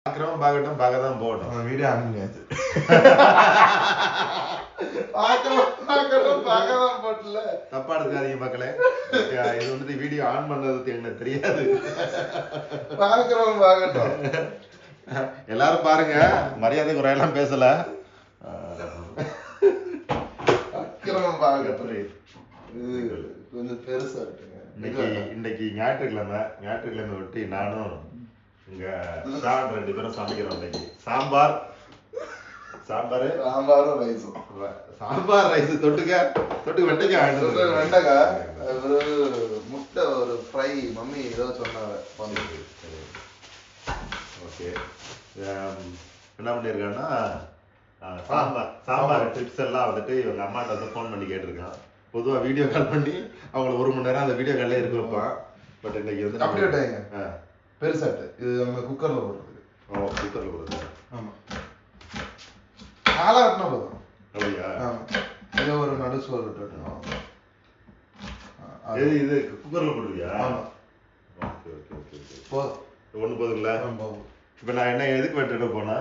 பாக்குறவன் பாக்கட்டும், பார்க்கதான் போகட்டும். Video on பண்ணியாச்சு. பார்க்கதான் போட்டல. தப்பா எடுக்காதீங்க மக்களே. இது வந்துட்டு வீடியோ ஆன் பண்ணது எனக்கு தெரியாது. பார்க்கறவன் பார்க்கட்டும். எல்லாரும் பாருங்க, மரியாதை குறையெல்லாம் பேசல. பார்க்கறவன் பார்க்கட்டும். இது கொஞ்சம் பெருசா இருக்குங்க. இன்னைக்கு ஞாயிற்றுக்கிழமை விட்டு நானும் இங்க ரெண்டு பேரும் சமைக்கிறோம். இன்னைக்கு சாம்பாரும் ரைஸ் தொட்டுக்க வெண்டைக்காய் முட்டை ஒரு ஃப்ரை மம்மி ஏதோ சொன்னாங்க. ஓகே, என்ன பண்ணிருக்கான்னா சாம்பார் டிப்ஸ் எல்லாம் வந்துட்டு இவங்க அம்மாட்ட வந்து ஃபோன் பண்ணி கேட்டிருக்கான். பொதுவா வீடியோ கால் பண்ணி அவங்களை 1 மணி நேரம் அந்த வீடியோ கால்ல இருக்க வைப்பான். பட் இன்னைக்கு வந்து அப்படியே விட்டாங்க. பெருசாட்டு இது நம்ம குக்கர்ல போடுறது. குக்கர்ல போடுறது. ஆமா, நாளா வெட்டினா போதும். அப்படியா? இது ஒரு நடுசுவர் விட்டுட்டோம். இது குக்கர்ல போடுறியா? ஓகே ஓகே ஓகே போதும். ஒண்ணு போதுங்களா? இப்ப நான் என்ன எதுக்கு வெட்டிட்டு போனா,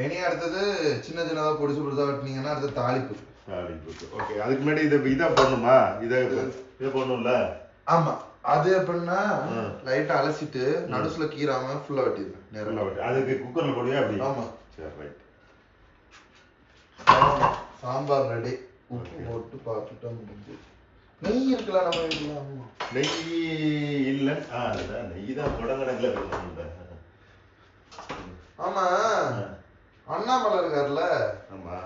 இனி அடுத்தது சின்ன சின்னதா பொடிசா வெட்டினீங்கன்னா அடுத்து தாளிப்பு. ஓகே, அதுக்கு முன்னாடி இதை போடணுமா? இதை போடணும்ல? ஆமா, அது எப்படின்னா லைட்டா அலசிட்டு நடுசுல கீராம ஃபுல்லா வெட்டிடுறேன். நேரா வெட்டி அதுக்கு குக்கர்ல போடுவியா? அப்படி. ஆமா, சரி, ரைட். சாம்பார் ரெடி. உப்பு போட்டு பார்த்துட்டோம். நெய் இருக்கலாம் நம்ம வீட்டுல. நெய் இல்ல. நெய் தான் குடங்கடல. ஆமா, அண்ணாமலை இருக்காருல்ல? ஆமா,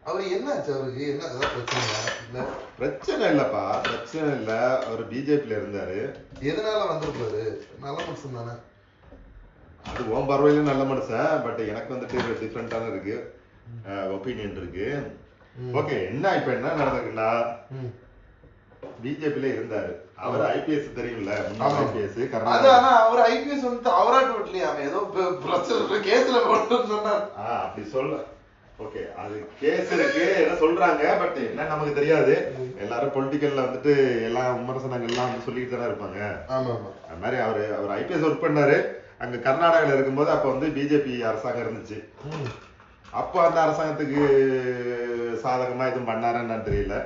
அவரு என்னாச்சு? அவருக்கு என்ன பிரச்சனை? பிரச்சனை இல்லப்பா, பிரச்சனை இல்ல. அவர் பிஜேபியில இருந்தாரு. எதனால வந்திருப்பாரு? நல்ல மனுஷன் தானே. அது உன் பார்வையில நல்ல மனுஷன். பட் எனக்கு வந்துட்டு டிஃப்ரெண்டான இருக்கு, ஒப்பீனியன் இருக்கு. ஓகே, இப்ப என்ன நடந்திருக்குன்னா, பிஜேபியில இருந்தாரு. அவர் ஐபிஎஸ் தெரியும்ல, ஐபிஎஸ். அவர் ஐபிஎஸ் வந்து அவராட்டு விட்டலையா? ஏதோ பிரச்சனை கேஸ்ல போட்டு சொன்னார். அப்படி சொல்ல. ஓகே, அது கேஸ் இருக்கு என்ன சொல்றாங்க. பட் என்ன நமக்கு தெரியாது. எல்லாரும் பொலிட்டிக்கல்ல வந்துட்டு எல்லா விமர்சனங்கள்லாம் வந்து சொல்லிட்டு தானே இருப்பாங்க. அது மாதிரி அவர் ஐபிஎஸ் ஒர்க் பண்ணாரு அங்க கர்நாடகால இருக்கும்போது. அப்ப வந்து பிஜேபி அரசாங்கம் இருந்துச்சு. அப்போ அந்த அரசாங்கத்துக்கு சாதகமா எதுவும் பண்ணாருன்னு தெரியல.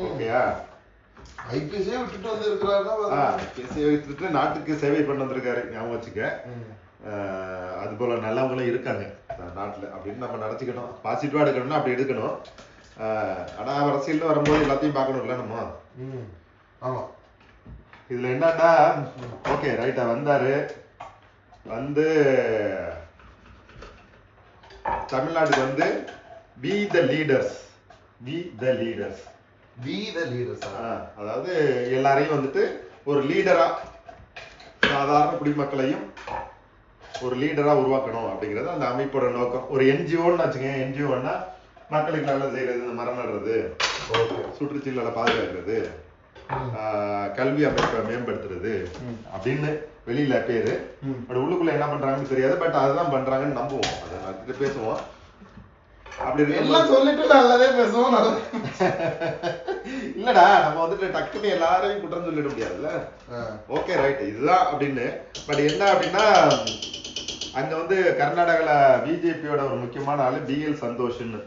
ஓகேயா? ஐபிஎஸ்ஸே விட்டுட்டு வந்து இருக்கிறாருன்னா ஐபிஎஸ்ஸே விட்டுட்டு நாட்டுக்கு சேவை பண்ண வந்திருக்காரு. ஞாபகம் வச்சுக்க. அது போல நல்லவங்களும் இருக்காங்க நாட்டுல அப்படின்னு நம்ம நினைச்சுக்கணும். பாசிட்டிவா எடுக்கணும்னா அப்படி எடுக்கணும். ஆனா அரசியல் வரும்போது எல்லாத்தையும் பார்க்கணும்ல நம்ம. ஆமா, இதுல என்னன்னா, ஓகே ரைட்டா, வந்தாரு. வந்து தமிழ்நாட்டுக்கு வந்து பி த லீடர்ஸ். அதாவது எல்லாரையும் வந்துட்டு ஒரு லீடரா, சாதாரண குடிமக்களையும் ஒரு லீடரா உருவாக்கணும் அப்படிங்கிறது அந்த அமைப்போட நோக்கம். ஒரு என்ஜிஓன்னு வச்சுங்க. என்ஜிஓன்னா மக்களுக்கு நல்லது செய்யறது, இந்த மரம் நடுறது, சுற்றுச்சூழலை பாதுகாக்கிறது, கல்வி அமைப்பை மேம்படுத்துறது அப்படின்னு வெளியில பேரு. பட் உள்ளுக்குள்ள என்ன பண்றாங்கன்னு தெரியாது. பட் அதுதான் பண்றாங்கன்னு நம்புவோம். அதை நடத்திட்டு பேசுவோம். அப்படி எல்லாம் சொல்லிட்டு நல்லதே பேசுவோம். இல்லடா, நம்ம வந்துட்டு டக்குன்னு எல்லாரையும் குற்றம் சொல்லிட முடியாதுல்ல. ஓகே ரைட், இதுதான் அப்படின்னு. பட் என்ன அப்படின்னா, அங்க வந்து கர்நாடகால பிஜேபியோட ஒரு முக்கியமான ஆளு பிஎல் சந்தோஷ்னு.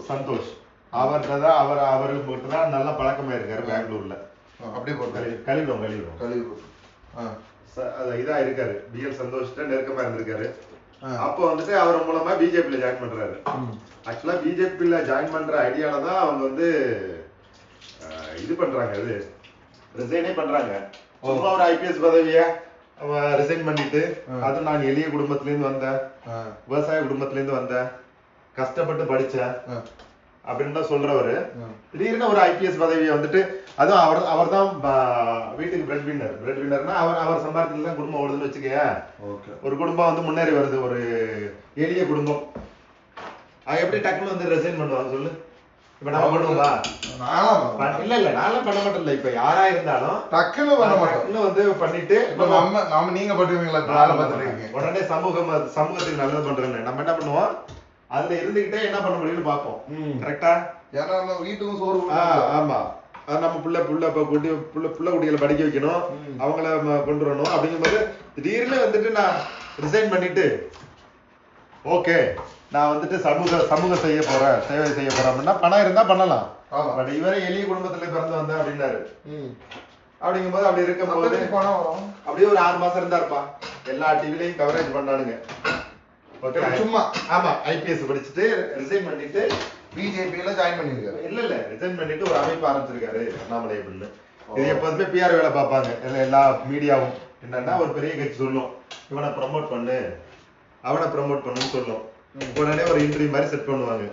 சந்தோஷ் அவர்கிட்ட தான் அவர்கிட்ட தான் நல்ல பழக்கமா இருக்காரு பெங்களூர்ல. அப்படி கழிவுறோம் இதா இருக்காரு. பிஎல் சந்தோஷ்ட நெருக்கமா இருந்திருக்காரு. அப்போ வந்துட்டு அவர் மூலமா பிஜேபியில ஜாயின் பண்றாரு. ஆக்சுவலா பிஜேபியில ஜாயின் பண்ற ஐடியால தான் அவங்க வந்து இது பண்றாங்க, அது ரிசைனே பண்றாங்க. சும்மா ஒரு ஐபிஎஸ் பதவிய ரிசைன் பண்ணிட்டு, அது நான் எளிய குடும்பத்துல இருந்து வந்தேன், விவசாய குடும்பத்துல இருந்து வந்தேன், கஷ்டப்பட்டு படிச்சேன் அப்படின்னு தான் சொல்றவரு. திடீர்னு ஒரு ஐபிஎஸ் பதவியை வந்துட்டு, அதுவும் அவர் தான் வீட்டுக்கு பிரெட் வின்னர்னா அவர் சம்பாதித்துல தான் குடும்பம் ஓடுதுன்னு வச்சுக்க. ஒரு குடும்பம் வந்து முன்னேறி வருது, ஒரு எளிய குடும்பம். எப்படி டக்குன்னு வந்து ரிசைன் பண்ணுவாங்க சொல்லு? இப்ப நம்ம பண்ணுவோமா? இல்ல நானும் பண்ண மாட்டேன். இப்ப யாரா இருந்தாலும் டக்குன்னு வந்து பண்ணிட்டு நீங்க பண்ணுவீங்களா? உடனே சமூகத்துக்கு நல்லது பண்றேன்னு நம்ம என்ன பண்ணுவோம்? அதுல இருந்துகிட்டே என்ன பண்ண முடியும்னு பாப்போம். கரெக்டா? ஏன்னா வீட்டுக்கும் சோறு. ஆமா, நம்ம புள்ள குட்டிகளை படிக்க வைக்கணும், அவங்கள கொண்டு வரணும். அப்படிங்கும்போது திடீர்னு வந்துட்டு நான் ரிசைன் பண்ணிட்டு ஓகே நான் வந்துட்டு சமூக செய்ய போறேன், சேவை செய்ய போறேன் அப்படின்னா பணம் இருந்தா பண்ணலாம். பட் இவரே எளிய குடும்பத்துல பிறந்து வந்தேன் அப்படின்னாரு. அப்படிங்கும்போது அப்படி இருக்கும்போது அப்படியே ஒரு 6 மாசம் இருந்தாருப்பா. எல்லா டிவிலையும் கவரேஜ் பண்ணானுங்க. சும்மா ஆமா ஐபிஎஸ் படிச்சுட்டு ரிசைன் பண்ணிட்டு பிஜேபியில ஜாயின் பண்ணிருக்காரு. இல்ல ரிசைன் பண்ணிட்டு ஒரு அமைப்பு ஆரம்பிச்சிருக்காரு அண்ணாமலை அப்படின்னு. இது எப்போதுமே பிஆர் வேலை பார்ப்பாங்க எல்லா மீடியாவும். என்னன்னா ஒரு பெரிய கட்சி சொல்லும் இவனை ப்ரமோட் பண்ணு அவனை ப்ரமோட் பண்ணுன்னு சொல்லும். உடனே ஒரு இன்டர்வியூ மாதிரி செட் பண்ணுவாங்க.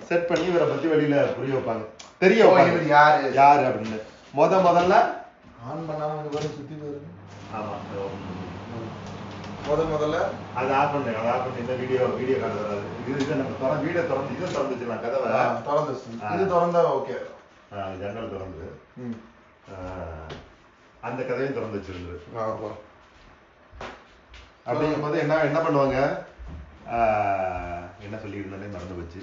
செட் பண்ணி இவரை பத்தி வெளியில புரிய வைப்பாங்க, தெரிய வைப்பாங்க யாரு அப்படின்னு. முதல்ல ஆன் பண்ணாம சுத்தி போயிருக்கு. ஆமா முதல்ல அதை ஆஃப் பண்ணு இந்த வீடியோ கால் வராது. இது நம்ம வீடியோ திறந்து இது திறந்துச்சுலாம் கதவை திறந்துச்சு. இது திறந்தா ஓகே. ஜன்னல் திறந்து அந்த கதையும் திறந்து வச்சிருந்து. அப்படிங்கும் போது என்ன பண்ணுவாங்க, என்ன சொல்லிட்டு இருந்தே மறந்து போச்சு.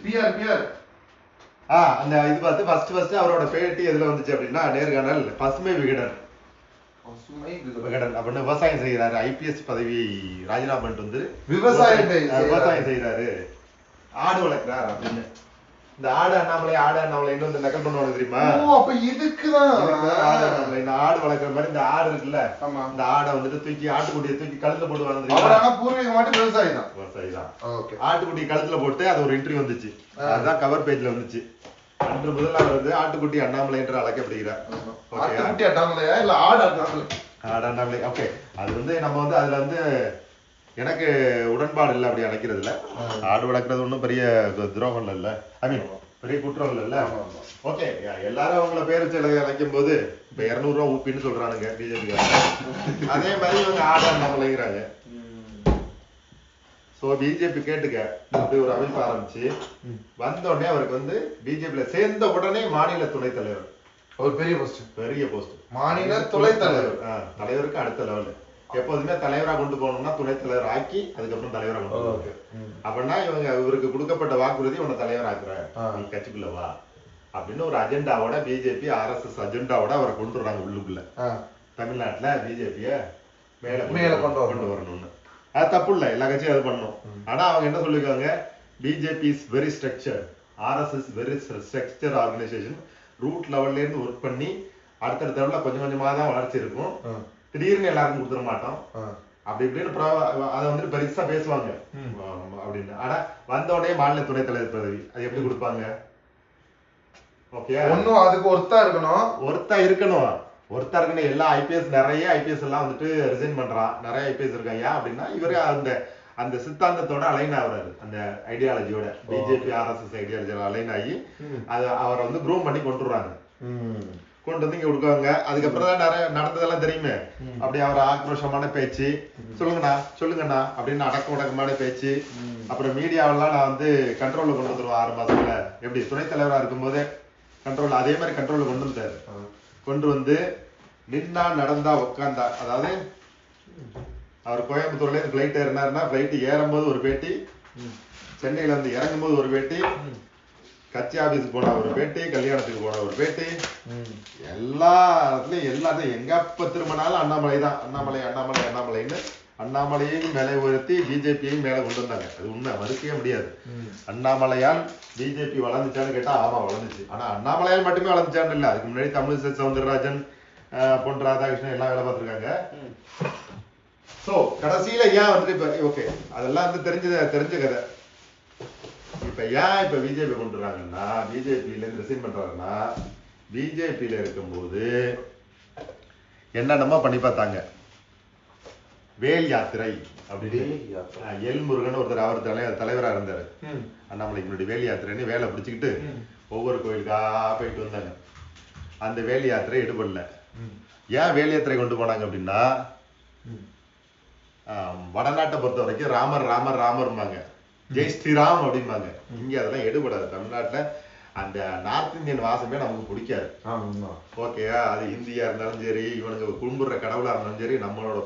அந்த இது பார்த்து ஃபர்ஸ்ட் அவரோட பேட்டி எதுல வந்துச்சு அப்படின்னா நேர்காணல் பசுமை விகடன் அப்படின்னு விவசாயம் செய்யறாரு. ஐபிஎஸ் பதவி ராஜினாமா பண்ணிட்டு வந்து விவசாயம் செய்யறாரு, ஆடு வளர்க்கிறார் அப்படின்னு. இந்த ஆடு அண்ணாமலை வந்து நக்கல் பண்ணுவாங்க தெரியுமா? அப்ப இதுக்குதான் இந்த ஆடு வளர்க்குற மாதிரி இந்த ஆடு இருக்குல்ல, இந்த ஆடை வந்துட்டு தூக்கி ஆட்டுக்குட்டியை தூக்கி கழுத்துல போடுவாங்க தெரியுமா? பூர்வீகமாட்டு விவசாயி தான். ஆட்டுக்குட்டி கழுத்துல போட்டு அது ஒரு இன்டர்வியூ வந்துச்சு. அதுதான் கவர் பேஜ்ல வந்துச்சு. அன்று முதல் அவர் வந்து ஆட்டுக்குட்டி அண்ணாமலை என்று அழைக்கப்படுகிறார். அண்ணாமலையா இல்ல ஆடு அண்ணாமலை? ஓகே, அது வந்து நம்ம வந்து அதுல வந்து எனக்கு உடன்பாடு இல்லை அப்படி அழைக்கிறதுல. ஆடு வளர்க்கறது ஒன்றும் பெரிய துரோகம் இல்ல, ஐ மீன் பெரிய குற்றம் இல்ல. ஓகே, எல்லாரும் அவங்கள பேரு சில அழைக்கும் போது இப்ப 200 ரூபா ஊப்பின்னு சொல்றானுங்க பிஜேபி. அதே மாதிரி இவங்க ஆடு அண்ணாமலைங்கிறாங்க. சோ பிஜேபி கேட்டுக்க அப்படி ஒரு அமைப்பு ஆரம்பிச்சு வந்த உடனே அவருக்கு வந்து பிஜேபியில சேர்ந்த உடனே மாநில துணைத் தலைவர். ஒரு பெரிய போஸ்ட் மாநில துணைத் தலைவர். தலைவருக்கு அடுத்த லெவல். எப்போதுமே தலைவரா கொண்டு போகணும்னா துணைத் தலைவர் ஆக்கி அதுக்கப்புறம் தலைவரா கொண்டு போவாங்க. அப்படின்னா இவருக்கு கொடுக்கப்பட்ட வாக்குறுதி உன்னை தலைவர் ஆக்குறாரு, கட்சிக்குள்ள வா அப்படின்னு ஒரு அஜெண்டாவோட பிஜேபி RSS அஜெண்டாவோட அவரை கொண்டு வர்றாங்க உள்ளுக்குள்ள. தமிழ்நாட்டுல பிஜேபிய மேல கொண்டு வரணும்னு. அது தப்பு இல்லை, எல்லா கட்சியும் அது பண்ணணும். ஆனா அவங்க என்ன சொல்லிருக்காங்க, BJP is very structure, RSS very structure organisation. Root லெவல்ல இருந்து ஒர்க் பண்ணி அடுத்தடுத்த லெவல்ல கொஞ்சம் கொஞ்சமா தான் வளர்ச்சி இருக்கும், திடீர்னு எல்லாருக்கும் கொடுத்துட மாட்டோம் அப்படி இப்படின்னு அதை வந்துட்டு பெருசா பேசுவாங்க அப்படின்னு. ஆனா வந்த உடனே மாநில துணைத் தலைவர் பதவி அது எப்படி கொடுப்பாங்க? ஓகே, ஒன்னும் அதுக்கு ஒருத்தா இருக்கணும். எல்லா நிறைய ஐபிஎஸ் எல்லாம் வந்துட்டு ரிசைன் பண்றான். நிறைய ஐபிஎஸ் இருக்காங்க அப்படின்னா இவரு அந்த சித்தாந்தத்தோட அலைன் ஆகுறாரு, அந்த ஐடியாலஜியோட பிஜேபி RSS ஐடியாலஜியோட அலைன் ஆகி அதை அவரை வந்து க்ரூம் பண்ணி கொண்டுறாங்க. கொண்டு வந்து இங்க கொடுக்குவாங்க. அதுக்கப்புறம் தான் நிறைய நடந்ததெல்லாம் தெரியுமே. அப்படி அவர் ஆக்ரோஷமான பேச்சு, சொல்லுங்கண்ணா அப்படின்னு அடக்கமான பேச்சு. அப்புறம் மீடியாவெல்லாம் நான் வந்து கண்ட்ரோல்ல கொண்டு வந்துருவேன் 6 மாசத்துல. எப்படி துணைத் தலைவரா இருக்கும் போதே கண்ட்ரோல், அதே மாதிரி கண்ட்ரோல்ல கொண்டு வந்துட்டாரு. கொண்டு வந்து நின்னா நடந்தா உட்காந்தா, அதாவது அவர் கோயம்புத்தூர்ல இருந்து பிளைட் ஏறினாருன்னா பிளைட் ஏறும்போது ஒரு பேட்டி, சென்னையில இருந்து இறங்கும் போது ஒரு பேட்டி, கட்சி ஆபீஸுக்கு போன ஒரு பேட்டி, கல்யாணத்துக்கு போன ஒரு பேட்டி, எல்லா இடத்துலயும் எல்லாத்தையும் எங்கப்ப திரும்பினாலும் அண்ணாமலை தான். அண்ணாமலைன்னு அண்ணாமலையையும் மேலே உயர்த்தி பிஜேபியையும் மேல கொண்டு வந்தாங்க. அது உண்மை, மறுக்கவே முடியாது. அண்ணாமலையால் பிஜேபி வளர்ந்துச்சான்னு கேட்டா ஆமா வளர்ந்துச்சு. ஆனா அண்ணாமலையால் மட்டுமே வளர்ந்துச்சான்னு இல்லை, அதுக்கு முன்னாடி தமிழிசை சவுந்தரராஜன், பொன் ராதாகிருஷ்ணன் எல்லாம் வேலை பார்த்திருக்காங்க. சோ கடைசியில ஏன் வந்துட்டு இப்ப ஓகே அதெல்லாம் வந்து தெரிஞ்ச கதை. இப்ப ஏன் இப்ப பிஜேபி கொண்டு வர்றாங்கன்னா, பிஜேபியில இருந்து ரிசைன் பண்றாங்கன்னா, பிஜேபியில இருக்கும்போது என்னென்னமோ பண்ணி பார்த்தாங்க. வேல் யாத்திரை அப்படின்னு எல் முருகன் ஒருத்தர் அவர் தலைவரா இருந்தாரு அண்ணாமலைக்கு முன்னாடி. வேல் யாத்திரைன்னு வேலை பிடிச்சுக்கிட்டு ஒவ்வொரு கோயிலுக்கா போயிட்டு வந்தாங்க. அந்த வேல் யாத்திரை எடுபடல. ஏன் வேல் யாத்திரை கொண்டு போனாங்க அப்படின்னா, வடநாட்டை பொறுத்த வரைக்கும் ராமர்மாங்க, ஜெய் ஸ்ரீராம் அப்படிம்பாங்க. இங்க அதெல்லாம் எடுபடாது. தமிழ்நாட்டுல அந்த நார்த் இந்தியன் வாசமே நமக்கு பிடிக்காது. ஓகேயா, அது ஹிந்தியா இருந்தாலும் சரி, இவனுக்கு கும்பிடுற கடவுளா இருந்தாலும் சரி, நம்மளோட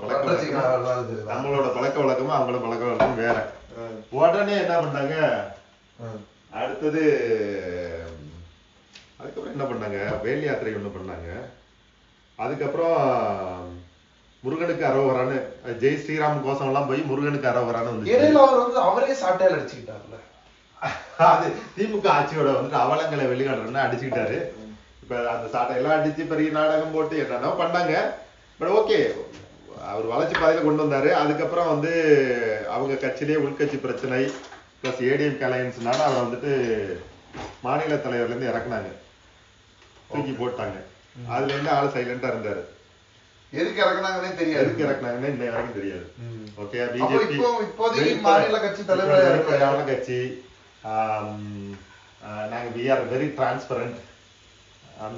பழக்க வழக்கமும் அவங்களோட பழக்க வழக்கமும் வேற. உடனே என்ன பண்ணாங்க, அடுத்தது அதுக்கப்புறம் என்ன பண்ணாங்க, வேல் யாத்திரை ஒண்ணு பண்ணாங்க. அதுக்கப்புறம் முருகனுக்கு அரோகரான்னு ஜெய் ஸ்ரீராம் கோஷம் எல்லாம் போய் முருகனுக்கு அரோகரான்னு வந்து இடையில அவர் வந்து அவரே சாட்டையால் அடிச்சுக்கிட்டார்ல. அது திமுக ஆட்சியோட வந்துட்டு அவலங்களை வெளிக்காடுறேன்னு அடிச்சுக்கிட்டாரு. இப்ப அந்த சாட்டையெல்லாம் அடிச்சு பெரிய நாடகம் போட்டு என்னென்ன பண்ணாங்க. பட் ஓகே, அவர் வளர்ச்சி பாதையில கொண்டு வந்தாரு. அதுக்கப்புறம் வந்து அவங்க கட்சியிலேயே உள்கட்சி பிரச்சனை பிளஸ் ஏடிஎம் அலையன்ஸ்னால அவரை வந்துட்டு மாநில தலைவர்ல இருந்து இறக்குனாங்க, தூக்கி போட்டாங்க. அதுல இருந்து ஆளு சைலண்டா இருந்தாரு. எதுக்கு இறக்குனாங்கன்னே தெரியாது. எதுக்கு இறக்குனாங்கன்னு இன்னை வரைக்கும் தெரியாது. ஓகே, இப்போதைக்கு மாநில கட்சி தலைவர் கட்சி நாங்க வி ஆர் வெரி டிரான்ஸ்பரண்ட்.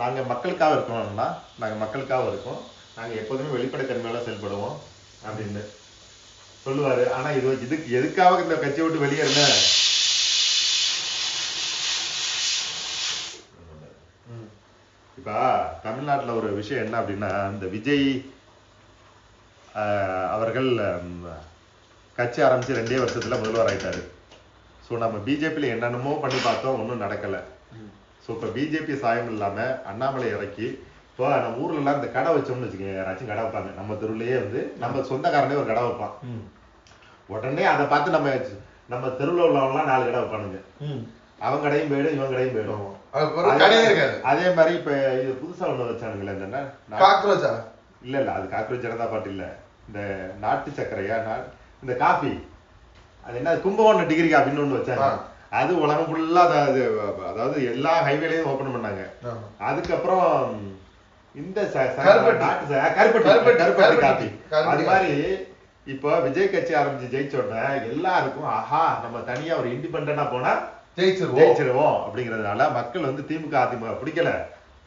நாங்க மக்களுக்காக இருக்கணும்னா நாங்க மக்களுக்காக இருக்கோம், நாங்க எப்போதுமே வெளிப்படைத்தன்மையில செயல்படுவோம் அப்படின்னு சொல்லுவாரு. ஆனா இதுக்கு எதுக்காக இந்த கட்சியை விட்டு வெளியேறின இப்ப தமிழ்நாட்டுல ஒரு விஷயம் என்ன அப்படின்னா, இந்த விஜய் அவர்கள் கட்சி ஆரம்பிச்சு 2 வருஷத்துல முதல்வர் ஆயிட்டாரு. ஸோ நம்ம பிஜேபியில என்னென்னமோ பண்ணி பார்த்தோம், ஒன்றும் நடக்கல. ஸோ இப்போ பிஜேபி சாயம் இல்லாம அண்ணாமலை இறக்கி இப்போ நம்ம ஊர்ல எல்லாம் இந்த கடை வச்சோம்னு வச்சுக்கோங்க, யாராச்சும் கடை வைப்பாங்க. நம்ம தெருவுலயே வந்து நம்ம சொந்தக்காரனே ஒரு கடை வைப்பான். உடனே அதை பார்த்து நம்ம தெருவில் உள்ளவங்கலாம் 4 கடை வைப்பானுங்க. அவன் கடையும் போயிடும், இவன் கடையும் போயிடும். அதே மாதிரி இப்ப இது புதுசா ஒண்ணு வச்சானுங்களே, இல்ல அது காக்ரோச் ஜனதா பார்ட்டி இல்ல, இந்த நாட்டு சர்க்கரையா இந்த காபி, அது என்ன கும்பகோணம் டிகிரி காபின்னு ஒண்ணு வச்சாங்க. அது உலகம் ஃபுல்லா அதாவது எல்லா ஹைவேலையும் ஓபன் பண்ணாங்க. அதுக்கப்புறம் இந்த கருப்பட்டி காபி. அது மாதிரி இப்போ விஜய் கட்சி ஆரம்பிச்சு ஜெயிச்ச உடனே எல்லாருக்கும் ஆஹா நம்ம தனியா ஒரு இண்டிபெண்டா போனா ஜெயிச்சிருவோம் அப்படிங்கறதுனால மக்கள் வந்து திமுக அதிமுக பிடிக்கல,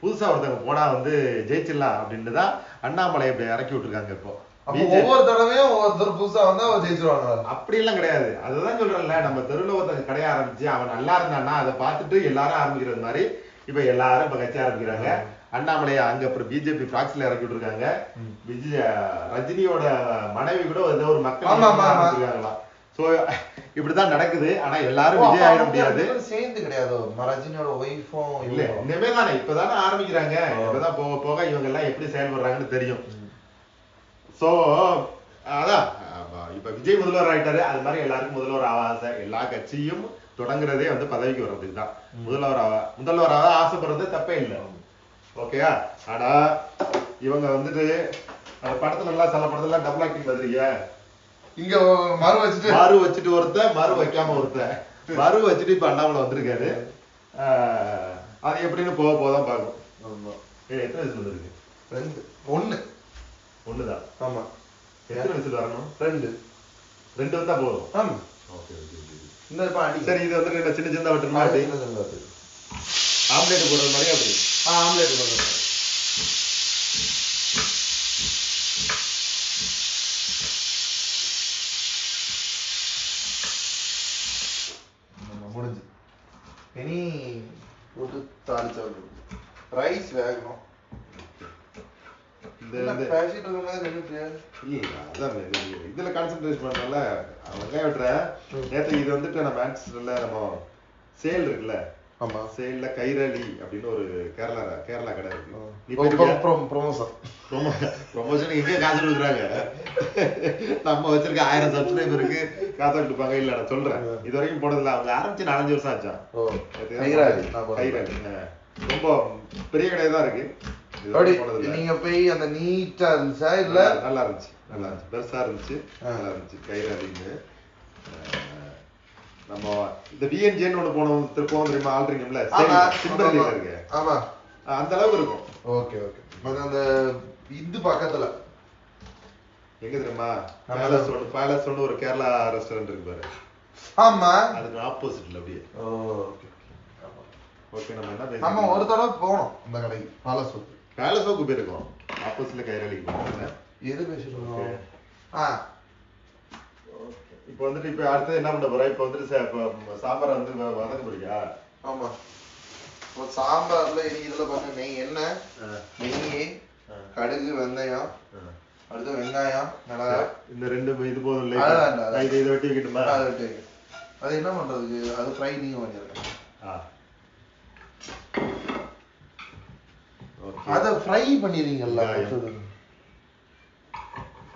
புதுசா ஒருத்தவங்க போனா வந்து ஜெயிச்சிடலாம் அப்படின்னு தான் அண்ணாமலை இப்படி இறக்கி விட்டுருக்காங்க. இப்போ ஒவ்வொரு தடவையும் ஒவ்வொருத்தர் புதுசா வந்தா ஜெயிச்சிருவாங்க. அப்படி எல்லாம் கிடையாது. அதுதான் சொல்றேன்ல, நம்ம தெருவில் ஒருத்தங்க கடையை ஆரம்பிச்சு அவன் நல்லா இருந்தான்னா அதை பார்த்துட்டு எல்லாரும் ஆரம்பிக்கிறது மாதிரி இப்ப எல்லாரும் இப்ப கட்சி ஆரம்பிக்கிறாங்க. அண்ணாமலையை அங்க அப்புறம் பிஜேபி பிராக்ஸ்ல இறக்கி விட்டுருக்காங்க. ரஜினியோட மனைவி கூட ஏதோ ஒரு மக்கள் ஆரம்பிச்சிருக்காங்களாம். சோ இப்படிதான் நடக்குது. ஆனா எல்லாரும் விஜய் ஆயிட முடியாது, சேர்ந்து கிடையாது. ரஜினியோட ஒய்ஃபும் இல்ல இனிமே தானே இப்பதானே ஆரம்பிக்கிறாங்க. இப்பதான் போக போக இவங்க எல்லாம் எப்படி செயல்படுறாங்கன்னு தெரியும். சோ அதான் இப்ப விஜய் முதல்வர் ஆயிட்டாரு, அது மாதிரி எல்லாருக்கும் முதல்வர் ஆசை. எல்லா கட்சியும் தொடங்குறதே வந்து பதவிக்கு வர்றதுக்கு தான். முதல்வராக ஆசைப்படுறது தப்பே இல்லை, ஓகேயா. ஆனா இவங்க வந்துட்டு படத்துல எல்லாம் சில படத்துல டபுள் ஆக்டிங் பார்த்திருக்கியா, இங்க மறு வச்சுட்டு ஒருத்தன் மறு வைக்காம ஒருத்தன் மறு வச்சுட்டு இப்ப அண்ணாமலை வந்திருக்காரு. அது எப்படின்னு போக போதான் பார்க்கணும். எத்தனை வயசுல வந்துருக்கு? 1 தான். ஆமா. எத்தனை வயசுல வரணும்? 2 வந்தா போதும். ஆமா. Okay okay. இந்த பாடி சரி, இது வந்து சின்ன சின்ன வட்டுமா அப்படி ஆம்லேட் போடுற மாதிரி அப்படி ஆம்லேட் போடுற முடிஞ்சு. இனி போட்டு தாளிச்சா ரைஸ் வேகணும். இதுல கான்சென்ட்ரேட் பண்ணல வெங்காயம் வெட்டுறேன். நேற்று இது வந்துட்டு நம்ம மேன்செஸ்டர்ல நம்ம சேல் இருக்குல்ல, ஆமா சேல்ல கைரளி அப்படின்னு ஒரு கேரளா கடை இருக்கு. ப்ரொமோஷன் எங்க காசு கொடுக்குறாங்க, நம்ம வச்சிருக்க 1000 சப்ஸ்கிரைபருக்கு காசா கொடுப்பாங்க. இல்ல நான் சொல்றேன், இது வரைக்கும் போனதில்ல. அவங்க ஆரம்பிச்சு 4-5 வருஷம் ஆச்சா. கைரளி ரொம்ப பெரிய கடையா தான் இருக்கு. நீங்க போய் அந்த நீட்டா இருந்துச்சா? இல்ல நல்லா இருந்துச்சு, பெருசா இருந்துச்சு, நல்லா இருந்துச்சு கைரளின்னு. நம்ம இந்த பிஎன்ஜின்னு ஒண்ணு போனோம் திருப்போம் தெரியுமா, ஆல்ட்ரிங்கம்ல சிம்பர்லில இருக்கு. ஆமா, அந்த அளவுக்கு இருக்கும். Okay okay. அந்த இது பக்கத்துல எங்க தெரியுமா, பேலஸ் ஒன்று ஒரு கேரளா ரெஸ்டாரண்ட் இருக்கு பாரு. ஆமா, அதுக்கு ஆப்போசிட்ல அப்படியே. Okay okay. நம்ம என்ன பேச, நம்ம ஒரு தடவை போனோம் அந்த கடைக்கு. பேலஸோக்கு போயிருக்கோம், ஆப்போசிட்ல கைரளிக்கு போனோம். எது பேசுறோம்? இப்போ வந்துட்டு இப்ப அடுத்து என்ன பண்ண போற? இப்ப வந்துட்டு சாம்பார் வந்து வதக்க போறியா? ஆமா, சாம்பார்ல இதுல பண்ண நெய், எண்ணெய், நெய், கடுகு, வெந்தயம், அடுத்து வெங்காயம், மிளகாய், இந்த 2 இது போதும் இல்ல? இதை வெட்டி வைக்கணுமா? அது என்ன பண்றதுக்கு, அது ஃப்ரை நீங்க பண்ணிருக்கேன். அத ஃப்ரை பண்ணிரீங்கல்ல.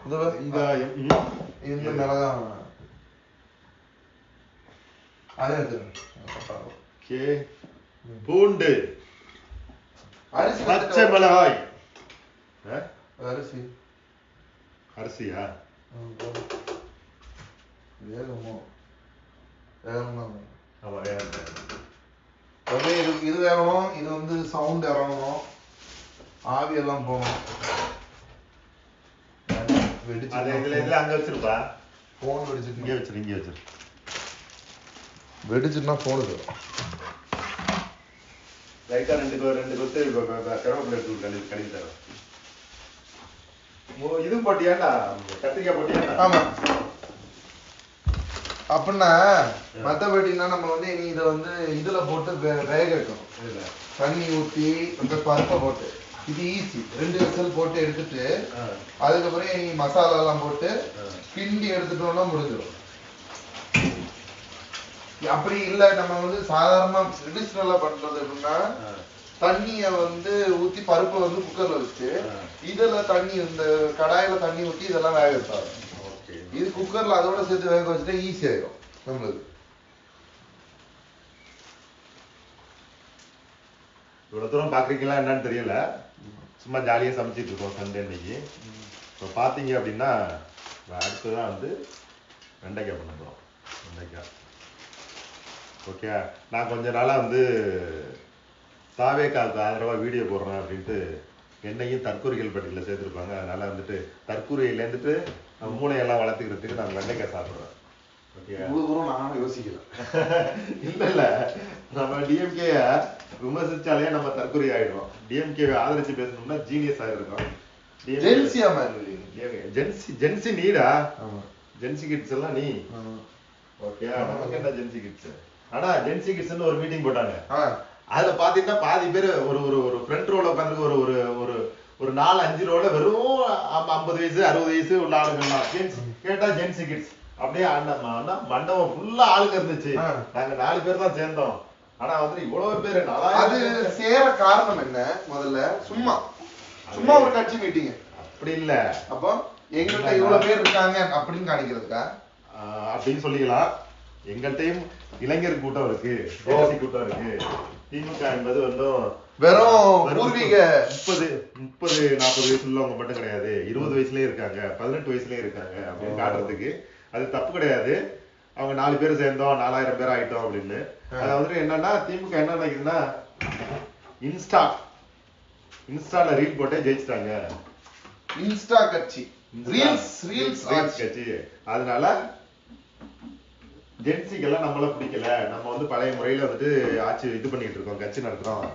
இந்த மிளகா அதே ஓகே. பூண்டு, அரிசி பச்சை மிளகாய், அரிசி அரிசியா வேகணும். ஆமா வேணும். இது வேகணும். இது வந்து சவுண்ட் இறங்கணும், ஆவி எல்லாம் போகணும். அங்க வச்சிருப்பா. போன் வெடிச்சிட்டு இங்கே வச்சிரு. வெடிச்சுன்னா போனுது. லைட்டா ரெண்டு கொத்து கருவேப்பிலை எடுத்து கழுவி தரோம். இது போட்டியாண்டா, கத்திரிக்காய் போட்டியாண்டா? ஆமா. அப்படின்னா மத்தபடினா நம்ம வந்து இனி இதை வந்து இதுல போட்டு வேக வைக்கணும். தண்ணி ஊத்தி அந்த பருப்பை போட்டு, இது ஈஸி. 2 விசில் போட்டு எடுத்துட்டு அதுக்கப்புறம் இனி மசாலா எல்லாம் போட்டு கிண்டி எடுத்துட்டோம்னா முடிஞ்சிடும். அப்படி இல்ல நம்ம வந்து சாதாரணமா ட்ரெடிஷனலா பண்றது எப்படின்னா, தண்ணிய வந்து ஊத்தி பருப்பை வந்து குக்கர்ல வச்சு இதுல தண்ணி, இந்த கடாயில தண்ணி ஊத்தி இதெல்லாம் வேக வைப்பாங்க. இது குக்கர்ல அதோட சேர்த்து வேக வச்சுட்டா ஈஸி ஆயிடும் நம்மளுக்கு. இவ்வளவு தூரம் பாக்குறீங்களா என்னன்னு தெரியல, சும்மா ஜாலியா சமைச்சிட்டு இருக்கோம் சண்டே அன்னைக்கு. இப்போ பாத்தீங்க அப்படின்னா அடுத்ததான் வந்து வெண்டைக்காய் பண்ண போறோம். வெண்டைக்காய் ஓகே. நான் கொஞ்ச நாளா வந்து தாவேக்காவுக்கு ஆதரவா வீடியோ போடுறேன் அப்படின்ட்டு என்னையும் தற்கொலைகள் பட்டியலில் சேர்த்துருப்பாங்க. அதனால வந்துட்டு தற்கொலையிலேருந்துட்டு நம்ம மூளையெல்லாம் வளர்த்துக்கிறதுக்கு நான் வெண்டைக்காய் சாப்பிட்றேன். ஓகே, இவ்வளவு தூரம் நானும் யோசிக்கல. இல்ல நம்ம டிஎம்கே விமர்சிச்சாலே நம்ம தற்கொலை ஆயிடும். டிஎம்கே ஆதரிச்சு பேசணும்னா ஜீனியஸ் ஆயிருக்கும். ஜென்சி நீடா, ஜென்சி கிட்ஸ் எல்லாம் நீ. ஓகே, நமக்கு என்ன ஜென்சி கிட்ஸ். ஆனா ஜென்சி கிட்ஸ்னு ஒரு மீட்டிங் போட்டாங்க. அதுல பாத்தீங்கன்னா பாதி பேர் ஒரு ஒரு ஃப்ரண்ட் ரோல உட்காந்து ஒரு 4-5 ரோல வெறும் 50 வயசு 60 வயசு உள்ள ஆளுங்கலாம். கேட்டா ஜென்சி கிட்ஸ் அப்படியே மண்டபம் ஃபுல்லா ஆளுங்க இருந்துச்சு. நாங்க 4 பேர் தான் சேர்ந்தோம். ஆனா வந்து இவ்வளவு பேரு அது சேர காரணம் என்ன? முதல்ல சும்மா ஒரு கட்சி மீட்டிங் அப்படி இல்ல, அப்போ எங்கள்கிட்ட இவ்வளவு பேர் இருக்காங்க அப்படின்னு காணிக்கிறதுக்கா அப்படின்னு சொல்லிக்கலாம். எங்கள்கிட்டயும் இளைஞர் கூட்டம் இருக்கு, கூட்டம் இருக்கு. திமுக என்பது வந்து வெறும் பூர்வீக 30-40 வயசு உள்ளவங்க மட்டும் கிடையாது, 20 வயசுலயே இருக்காங்க, 18 வயசுலயே இருக்காங்க அப்படின்னு காட்டுறதுக்கு. அது தப்பு கிடையாது. அவங்க 4 பேர் சேர்ந்தோம் 4000 பேர் ஆயிட்டோம் அப்படின்னு. அதாவது என்னன்னா திமுக என்ன நினைக்குதுன்னா, இன்ஸ்டால ரீல் போட்டே ஜெயிச்சிட்டாங்க. இன்ஸ்டா கட்சி, ரீல்ஸ் கட்சி. அதனால ஜென்சிக்கெல்லாம் நம்மள பிடிக்கல, நம்ம வந்து பழைய முறையில வந்துட்டு ஆட்சி இது பண்ணிட்டு இருக்கோம், கட்சி நடத்துறோம்.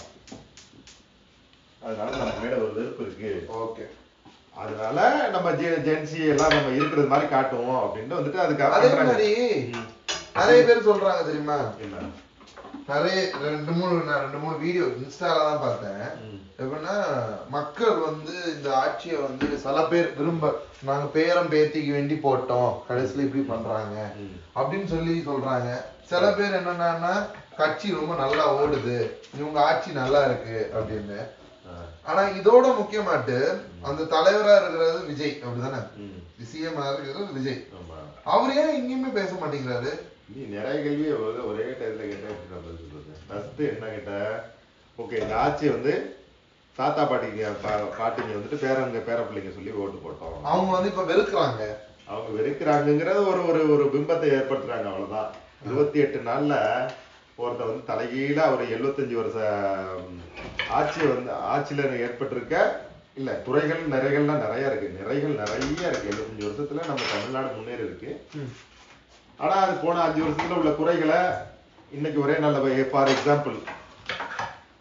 அதனால நம்ம மேல ஒரு வெறுப்பு இருக்கு. ஓகே, அதனால நம்ம ஜென்சி எல்லாம் நம்ம இருக்கிறது மாதிரி காட்டுவோம் அப்படின்ட்டு வந்துட்டு அதுக்காக அதே மாதிரி நிறைய பேர் சொல்றாங்க தெரியுமா. நிறைய 2-3 வீடியோ இன்ஸ்டால தான் பார்த்தேன். எப்படின்னா மக்கள் வந்து இந்த ஆட்சியை வந்து சில பேர் விரும்ப, நாங்க பேரம் பேத்திக்கு வேண்டி போட்டோம், கடைசியில இப்படி பண்றாங்க அப்படின்னு சொல்றாங்க. சில பேர் என்னன்னா கட்சி ரொம்ப நல்லா ஓடுது, இவங்க ஆட்சி நல்லா இருக்கு அப்படின்னு. ஆனா இதோட முக்கியமாட்டு அந்த தலைவரா இருக்கிறது விஜய், அப்படிதானே? சிஎம் இருக்கிறது விஜய். அவர் ஏன் எங்கேயுமே பேச மாட்டேங்கிறாரு? நீ நிறைய கேள்வி ஒரே டைம்ல கேட்டா ஃபர்ஸ்ட் என்ன கேட்ட, ஓகே இந்த ஆட்சி வந்து தாத்தா பாட்டிங்க வந்துட்டு பேர பிள்ளைங்க சொல்லி ஓட்டு போட்டோம். அவங்க வந்து இப்ப வெறுக்கிறாங்க. அவங்க வெறுக்கிறாங்கிறத ஒரு பிம்பத்தை ஏற்படுத்துறாங்க, அவ்வளவுதான். 28 நாள்ல ஒருத்த வந்து தலைகீழா ஒரு 75 வருஷ ஆட்சியில ஏற்பட்டிருக்க இல்ல துறைகள் நிறைகள்லாம் நிறைய இருக்கு. 75 வருஷத்துல நம்ம தமிழ்நாடு முன்னேறி இருக்கு. ஆனா அது போன 5 வருஷத்துல உள்ள குறைகளை இன்னைக்கு ஒரே நல்ல, ஃபார் எக்ஸாம்பிள்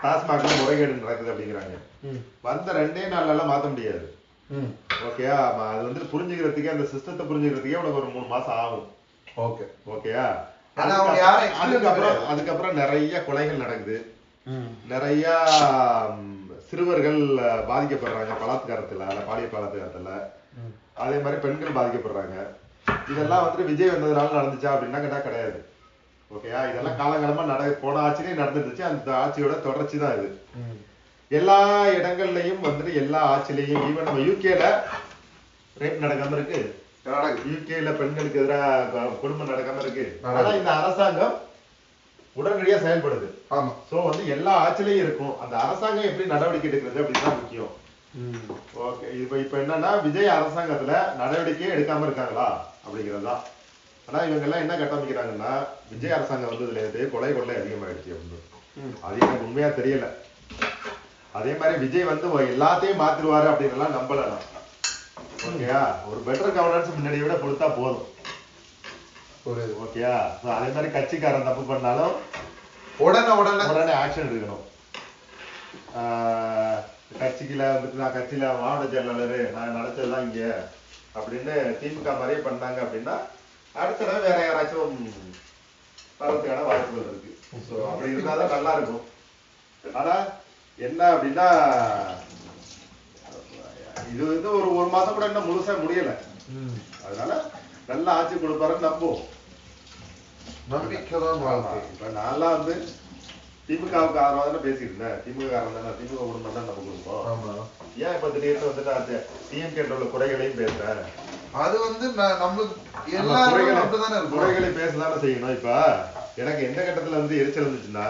டாஸ்மாக்ல முறைகேடு நடக்குது அப்படிங்கிறாங்க. வந்த 2 நாள்ல மாத்த முடியாது. ஓகேயா, அது வந்து புரிஞ்சுக்கிறதுக்கே, அந்த சிஸ்டத்தை புரிஞ்சுக்கிறதுக்கே உனக்கு ஒரு 3 மாசம் ஆகும். ஓகேயா, அதுக்கப்புறம் நிறைய கொலைகள் நடக்குது, நிறைய சிறுவர்கள் பாதிக்கப்படுறாங்க பலாத்காரத்துல, பாலியல் பலாத்காரத்துல. அதே மாதிரி பெண்கள் பாதிக்கப்படுறாங்க. இதெல்லாம் வந்து விஜய் வந்ததுனால நடந்துச்சா அப்படின்னா கேட்டா கிடையாது. ஓகேயா, இதெல்லாம் காலங்காலமா போன ஆட்சியிலேயே நடந்துருச்சு. அந்த ஆட்சியோட தொடர்ச்சி தான் இது. எல்லா இடங்கள்லயும் வந்துட்டு எல்லா ஆட்சியிலையும், ஈவன் நம்ம யூகேல ரேப் நடக்காம இருக்கு, யூகேல பெண்களுக்கு எதிராக குடும்பம் நடக்காம இருக்கு. ஆனா இந்த அரசாங்கம் உடனடியா செயல்படுது. ஆமா. சோ வந்து எல்லா ஆட்சிலையும் இருக்கும். அந்த அரசாங்கம் எப்படி நடவடிக்கை எடுக்கிறது அப்படிதான் முக்கியம். ஓகே, இப்ப என்னன்னா விஜய் அரசாங்கத்துல நடவடிக்கை எடுக்காம இருக்காங்களா அப்படிங்கறதுதான். ஆனா இவங்க எல்லாம் என்ன கட்டமைக்கிறாங்கன்னா விஜய் அரசாங்கம் வந்ததுல இருந்து கொலை கொள்ளை அதிகமாயிடுச்சு அப்படின்னு. அது எனக்கு உண்மையா தெரியல. அதே மாதிரி விஜய் வந்து எல்லாத்தையும் மாத்திருவாரு அப்படின்னு எல்லாம் நம்பல. ஓகேயா, ஒரு பெட்டர் கவர்னன்ஸ் முன்னாடியை விட கொடுத்தா போதும். ஓகேயா, அதே மாதிரி கட்சிக்காரன் தப்பு பண்ணாலும் உடனே ஆக்ஷன் எடுக்கணும். கட்சிக்குல வந்துட்டு நான் கட்சியில மாவட்ட செயலாளர் நான் நடத்ததுதான் இங்க அப்படின்னு திமுக மாதிரியே பண்ணாங்க அப்படின்னா அடுத்த தடவை வேற யாராச்சும் வரதுக்கான வாய்ப்புகள் இருக்கு. ஸோ அப்படி இருந்தாதான் நல்லா இருக்கும். ஆனா என்ன அப்படின்னா இது வந்து ஒரு மாசம் கூட இன்னும் முழுசா முடியல. அதனால நல்ல ஆட்சி கொடுப்பாருன்னு நம்புவோம். இப்ப நான்லாம் வந்து திமுகவுக்கு ஆதரவா தானே பேசிட்டு இருந்தேன். திமுக காரன் தானே, திமுக குடும்பம் தான் நம்ம குடும்பம். ஏன் இப்ப திடீர்னு வந்துட்டு டிஎம்கே உள்ள குறைகளையும் பேசுறேன்? அது வந்து குறைகளை பேசதானே செய்யணும். இப்ப எனக்கு எந்த கட்டத்துல வந்து எரிச்சல் இருந்துச்சுன்னா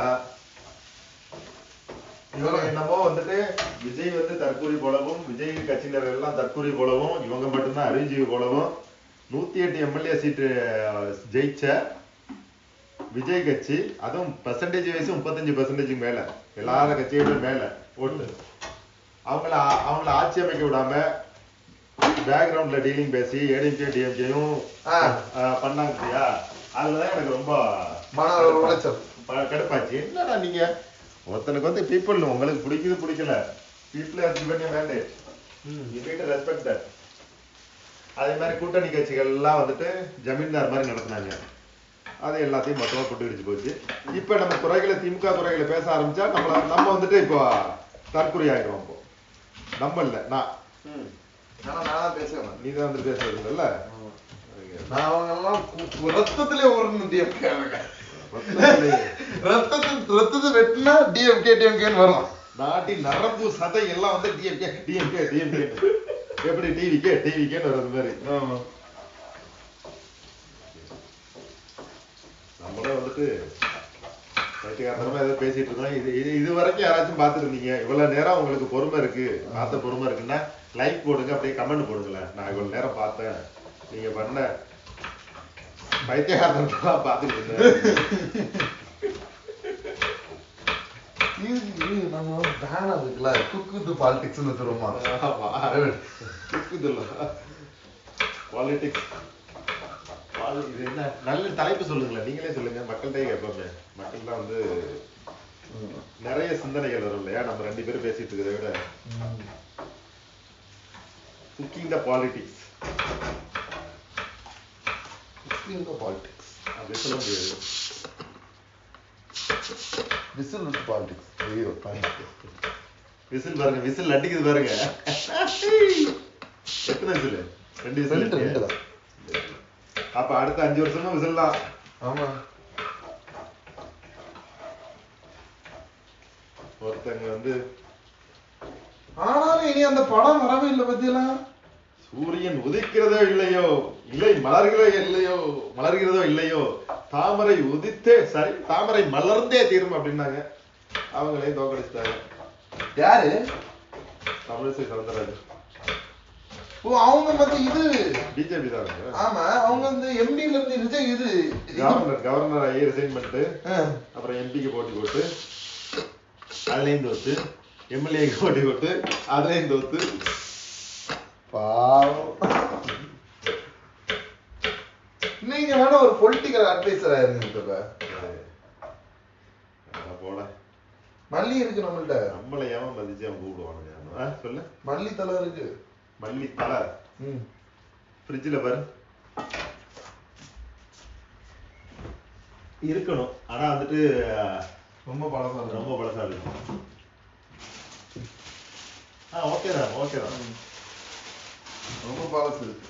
என்னமோ வந்துட்டு விஜய் வந்து தற்கூரி போலவும் விஜய் கட்சியினர்கள் எல்லாம் தற்கூரி போலவும் இவங்க மட்டும்தான் அறிவுஜீவி போலவும் 108 எம்எல்ஏ சீட்டு ஜெயிச்ச விஜய் கட்சி, அதுவும் பெர்சன்டேஜ் வைஸ் 35% மேல, எல்லார கட்சியோட மேல ஓட்டு, அவங்கள ஆட்சி அமைக்க விடாம பேக்ரவுண்ட்ல டீலிங் பேசி ஏடிஎம்கே டிஎம்கேயும் பண்ணாங்க இல்லையா? அதுலதான் எனக்கு ரொம்ப கடுப்பாச்சு. என்னடா நீங்க ஒருத்தனுக்கு வந்து பீப்புள் உங்களுக்கு பிடிக்குது பிடிக்கல, people have given a mandate, you need to respect that. அதே மாதிரி கூட்டணி கட்சிகள் எல்லாம் வந்துட்டு ஜமீன்தார் மாதிரி நடத்தினாங்க. அது எல்லாத்தையும் மொத்தமா போட்டு இடிச்சு போச்சு. இப்ப நம்ம குறைகளை திமுக குறைகளை பேச ஆரம்பிச்சா நம்ம வந்துட்டு இப்போ தற்கொலை ஆயிடுவோம். இப்போ நம்ம இல்ல நான் பேசுவேன், நீதான் வந்து பேசுறது இல்ல. ரத்தத்திலே ரத்தத்தை வெட்டினா டிஎம்கே டிஎம்கேன்னு வரும். நாட்டின் நரம்பு சதை எல்லாம் வந்து டிஎம்கே டிஎம்கே டிஎம்கே எப்படி டிவிக்கேன்னு வர்றது மாதிரி. நம்மளும் வந்துட்டு பைத்தியக்காரத்தனமா ஏதோ பேசிட்டு இருக்கோம். இது வரைக்கும் யாராச்சும் பார்த்துட்டு இருந்தீங்க, இவ்வளவு நேரம் உங்களுக்கு பொறுமை இருக்கு, பார்த்த பொறுமை இருக்குன்னா லைக் போடுங்க, அப்படியே கமெண்ட் போடுங்களேன். நான் இவ்வளவு நேரம் பார்த்தேன், நீங்க பண்ண பைத்தியக்காரத்தனமா பார்த்துட்டு இருந்தேன். நம்ம பேனர் இருக்குல்ல, குக்கு பாலிடிக்ஸ்னு தெரியுமா? பாலிடிக்ஸ் இது என்ன நல்ல தலைப்பு சொல்லுங்களேன், நீங்களே சொல்லுங்க. மக்கள்கிட்ட கேட்போமே, மக்கள் தான் வந்து நிறைய சிந்தனைகள் வரும் இல்லையா நம்ம ரெண்டு பேரும் பேசிட்டு இருக்கிறத விட. குக்கிங் த பாலிடிக்ஸ் அப்படி சொல்ல முடியாது. Whistle with politics. விசில் பாருங்க, விசில் அடிக்குது பாருங்க. எத்தனை விசில்? 2 விசில். அப்ப அடுத்த 5 வருஷமா விசில் தான். ஆமா, ஒருத்தங்க வந்து ஆனாலும் இனி அந்த படம் வரவே இல்லை பத்தியெல்லாம். சூரியன் உதிக்கிறதோ இல்லையோ, இலை மலர்கிறதோ இல்லையோ, தாமரை உதித்தே சரி தாமரை மலர்ந்தே தீரும் அப்படின்னாங்க. அவங்களையும் தோக்கடிச்சிட்டாங்க. யாரு? தமிழிசை சவுந்தரராஜன். ஓ, அவங்க வந்து இது பிஜேபி தான். ஆமா, அவங்க வந்து எம்பில இருந்து விஜய் இது கவர்னர் ஆகி ரிசைன் பண்ணிட்டு அப்புறம் எம்பிக்கு போட்டி போட்டு அதுலயும் தோத்து, எம்எல்ஏக்கு போட்டி போட்டு அதுலயும் தோத்து. நீங்க வேணா ஒரு பொலிட்டிக்கல் அட்வைசரா இருந்தீங்க போல. மல்லி இருக்கு நம்மள்ட்ட. நம்மளை ஏன் மதிச்சு அவன் கூப்பிடுவானுங்க? சொல்லு. மல்லி தலை இருக்கு. மல்லி தலை ஃப்ரிட்ஜ்ல பாரு இருக்கணும். ஆனா வந்துட்டு ரொம்ப பழசா இருக்கும். ஓகேதான். ரொம்ப பழசு இருக்கு.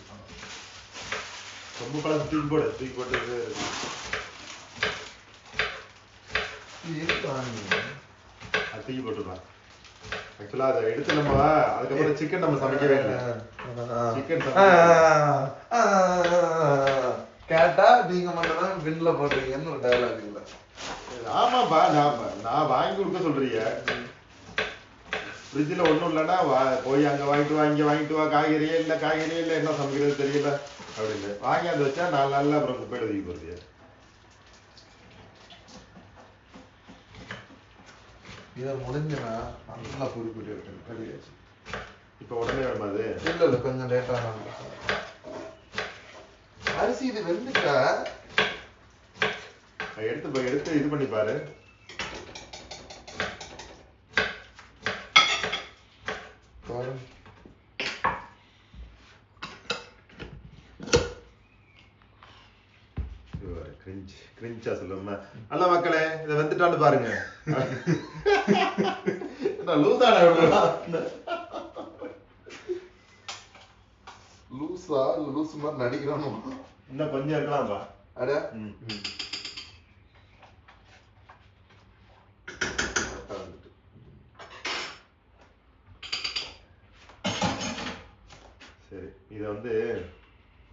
ரொம்ப பழசு தூக்கி போட்டு தூக்கி போட்டுருக்கான். ஆக்சுவலா அதை எடுத்து நம்ம அதுக்கப்புறம் சிக்கன் நம்ம சமைக்கவே இல்லை. சிக்கன் கேட்டா நீங்க மட்டும் பின்ல போடுறீங்கன்னு ஒரு டயலாக் இல்ல. ஆமாப்பா, நான் வாங்கி கொடுக்க சொல்றீங்க. ஃப்ரிட்ஜில் ஒன்றும் இல்லைன்னா போய் அங்கே வாங்கிட்டு வா, இங்கே வாங்கிட்டு வா, காய்கறியே இல்லை, என்ன சமைக்கிறது தெரியல அப்படின்னு வாங்கி அதை வச்சா 4 நாள்ல அப்புறம் குப்பையில தூக்கி போடுது. இதை முடிஞ்சுன்னா நல்லா குறிப்பிட்டு இருக்கு கழியாச்சு. இப்போ உடனே வேணுமா அது? இல்லை கொஞ்சம் லேட்டா அரிசி இது வெந்துட்டா எடுத்து இது பண்ணி பாரு. கிரிஞ்சா சொல்லுமா? அல்ல மக்களே, இதை வந்துட்டான்னு பாருங்க. லூசா லூஸ் மாதிரி நடிக்கிறோம். இன்னும் கொஞ்சம் இருக்கலாம்பா. அட சரி, இதை வந்து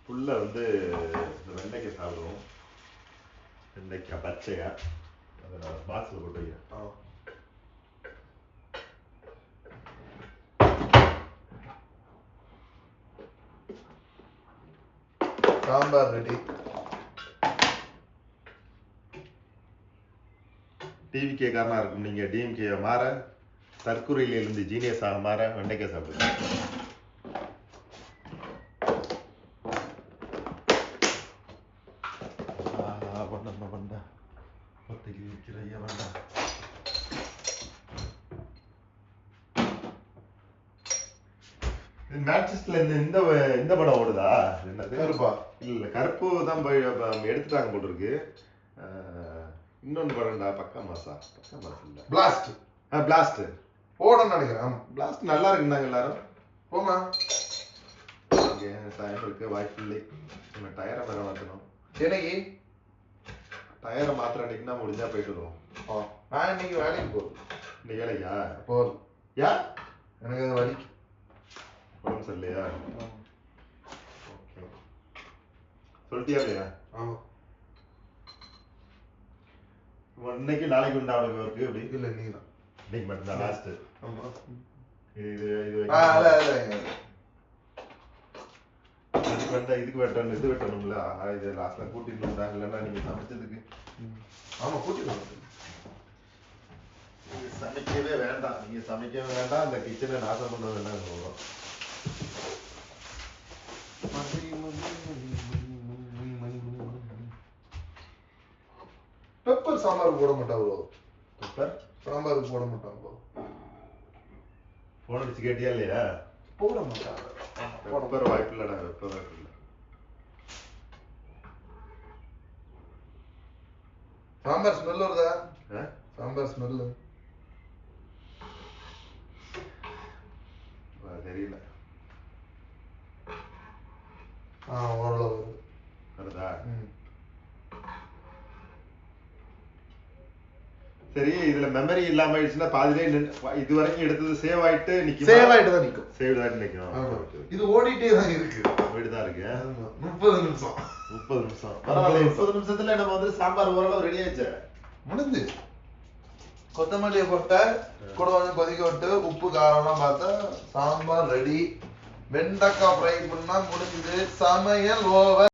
ஃபுல்லா வந்து வெண்டைக்காய் சாப்பிடுவோம். வெண்டைக்காய் பச்சையா அதை நான் பாக்ஸில் போட்டு வைக்கிறேன். சாம்பார் ரெடி. டிவிகே காரனா இருக்கும், நீங்க டிஎம்கே மாற, தற்கொலையில இருந்து ஜீனியஸ் ஆக மாற வெண்டைக்காய் சாப்பிடுங்க. மேன்செஸ்டர்ல இந்த படம் ஓடுதா? என்னது? கருப்பா? இல்ல, கருப்பு தான் எடுத்துட்டாங்க போல இருக்கு. இன்னொன்னு படம்டா, பக்கா மாசா இல்ல, பிளாஸ்ட். பிளாஸ்ட் ஓடன்னு நினைக்கிறேன். பிளாஸ்ட் நல்லா இருக்குன்னாங்க எல்லாரும். போமா டைம் இருக்கு, வாய்ப்பு இல்லை. நம்ம டயரை வேற மாற்றணும். என்னைக்கு டயரை மாத்திர அன்னைக்குன்னா முடிஞ்சா போயிட்டு வருவோம். நான் இன்னைக்கு வேலைக்கு போகுது. இன்னைக்கு வேலைக்கா போகுது? யா எனக்கு அது வலி, உடம்பு சரியில்லையா? சொல்லிட்டியா இல்லையா? ஆமா. இன்னைக்கு நாளைக்கு உண்டா அவனுக்கு ஒர்க்கு? எப்படி இல்லை, நீங்க தான். இன்னைக்கு மட்டும்தான் லாஸ்ட். ஆமா. இதுக்கு வெட்டணும், இது வெட்டணும்ல. இது லாஸ்ட்ல கூட்டிட்டு வந்தாங்க, இல்லைன்னா நீங்க சமைச்சதுக்கு. ஆமா, கூட்டிட்டு சமைக்கவே வேண்டாம், நீங்க சமைக்கவே வேண்டாம், அந்த கிச்சனை நாசம் பண்ண வேண்டாம் சொல்றோம். பெப்பர் சாம்பாருக்கு போட மாட்டாங்களோ? பெப்பர் சாம்பாருக்கு போட மாட்டாங்களோ? போன் அடிச்சு கேட்டியா இல்லையா? போட மாட்டாங்க. பெப்பர் வாய்ப்பு இல்லடா, பெப்பர் வாய்ப்பு இல்லை. சாம்பார் ஸ்மெல் வருதா? சாம்பார் ஸ்மெல் தெரியல. ஓரளவு வருதா? சரி, இதுல மெமரி இல்லாம ஆயிடுச்சுன்னா பாதிலே இது வரைக்கும் எடுத்தது சேவ் ஆயிட்டு நிக்கும். சேவ் ஆயிட்டு தான் நிக்கும். சேவ் ஆயிட்டு நிக்கும். இது ஓடிட்டே தான் இருக்கு. ஓடிட்டு தான் இருக்கு. 30 நிமிஷம். 30 நிமிஷம். பரவாயில்ல, 30 நிமிஷத்துல நம்ம வந்து சாம்பார் ஓரளவு ரெடி ஆயிடுச்சு. முடிஞ்சு. கொத்தமல்லியை போட்ட கூட கொஞ்சம் கொதிக்க விட்டு உப்பு காரம்லாம் பார்த்தா சாம்பார் ரெடி. வெண்டைக்காய் ஃப்ரை பண்ணா முடிஞ்சது. சமையல் ஓவர்.